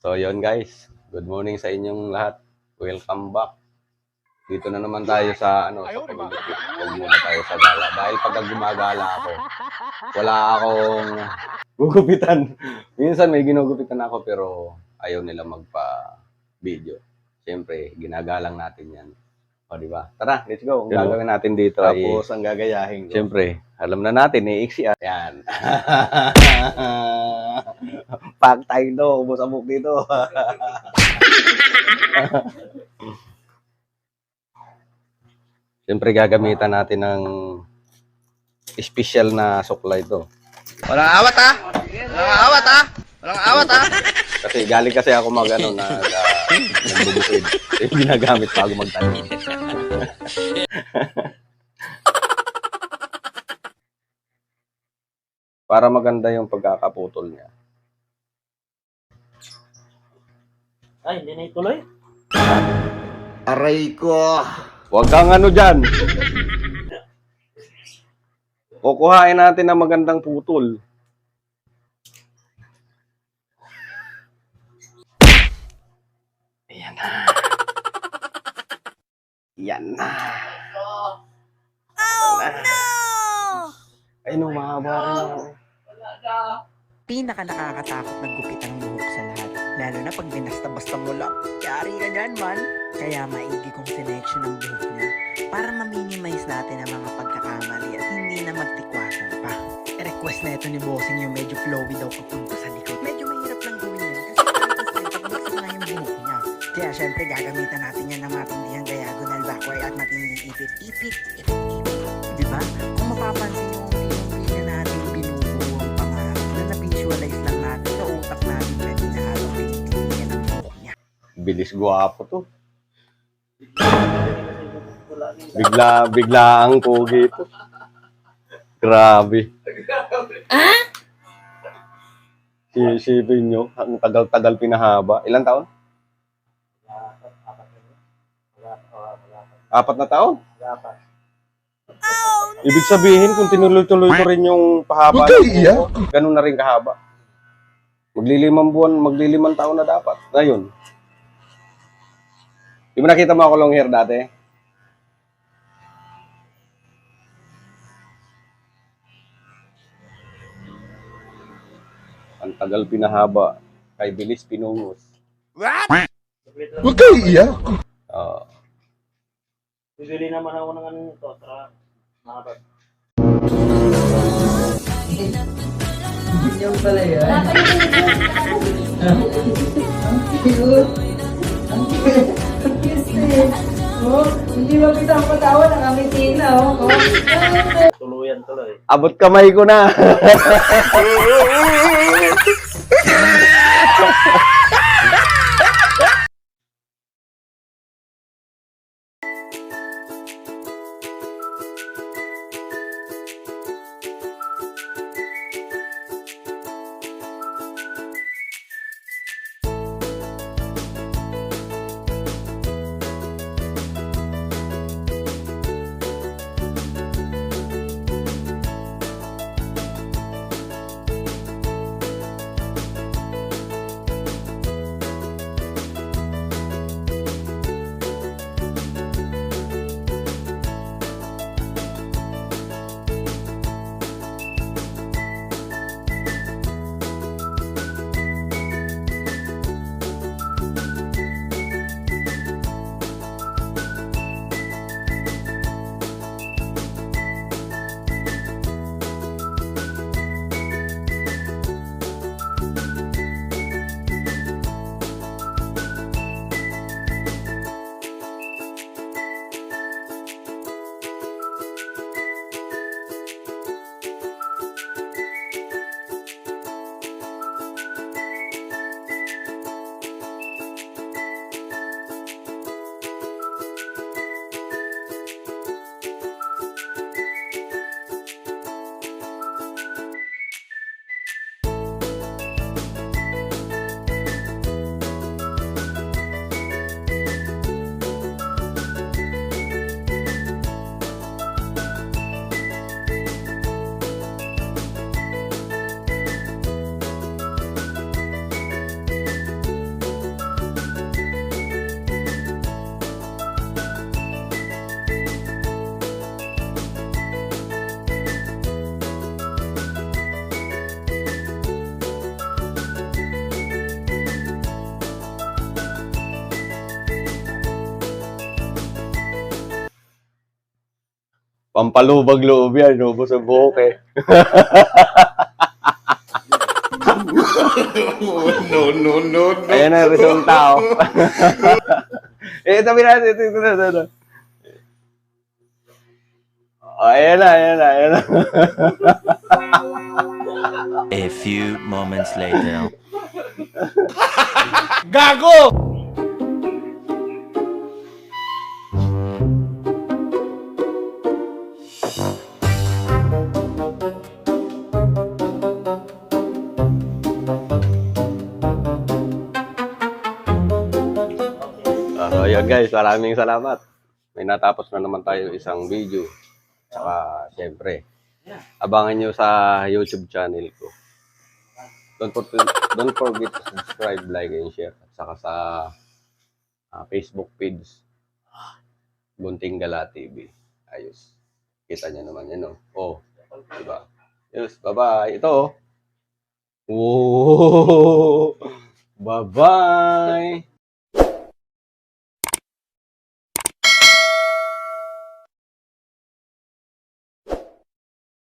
So, yun guys. Good morning sa inyong lahat. Welcome back. Dito na naman tayo sa sa pagigupit. Huwag muna tayo sa gala. Dahil pagka gumagala ako, wala akong gugupitan. Minsan may ginugupitan ako pero ayaw nila magpa-video. Siyempre, ginagalang natin yan. O, di ba? Tara, let's go. Ang gagawin natin dito Tapos, ang gagayahin ko. siyempre, alam na natin, iiksi. Yan. Pack tayo to, ubos-abok dito. Siyempre, gagamitan natin ng special na suklay ito. Walang awat ha! Walang awat ha! Walang awat ha! Kasi galing kasi ako nagbubukid. Yung ginagamit bago magtanim. Para maganda yung pagkakaputol niya. Ay, hindi na ituloy. Aray ko! Huwag kang dyan. Kukuhain natin ng magandang putol. Ayan na. Yan na. Oh no! Ay, nung mahaba rin. Pinaka nakakatakot na gupit ang buhok sa lahat. Lalo na pag binasta-basta mo lang. Yari ka dyan, man. Kaya maigi kong selection ng buhok niya para ma-minimize natin ang mga pagkakamali at hindi na magtikwasan pa. Request na ito ni Bossing yung medyo flowy daw papunta sa likod. Medyo mahirap lang gawin yun kasi pag-mix na yung buhok niya. Kaya syempre gagamitan natin yan ng matindihang diagonal backward at matinding ipit-ipit. Diba? Kung mapapansin yung unti-unti na natin binubuo ang pangarap na na-visualize lang natin sa utak natin pwede na halong pinipilihan ang buhok niya. Bilis guwapo to. Bigla ang pogi ito. Grabe. Isipin nyo, ang tagal-tagal pinahaba. Ilang taon? 4 na taon? Ibig sabihin, kung tinuloy-tuloy ko rin yung pahaba ng buhok, ganun na rin kahaba. Maglilimang taon na dapat. Ngayon. Di ba nakita mo ako long hair dati? Ang tagal pinahaba, kay bilis pinungos. Huwag kayo iyak! Bibili naman ako ng ano nito. Tara, nakapag. Yung pala yan. Ang cute. Ang cute. Ang cute eh. Oh, hindi mo kita ang patawa, nakangiti na oh. Tuluyan tuloy. Abot kamay ko na. Pampalubag-loob yan, ubos ang buhok eh. No. Ayan na ang resulta, oh. Tabi natin, ito. Ayan na. A few moments later. Gago! So, yun guys, maraming salamat. May natapos na naman tayo isang video. Saka, syempre, abangan nyo sa YouTube channel ko. Don't forget to subscribe, like, and share. At saka sa Facebook page, Bunting Gala TV. Ayos. Kita nyo naman yan, oh. Oh, diba? Yes, bye-bye. Ito, oh. Bye-bye.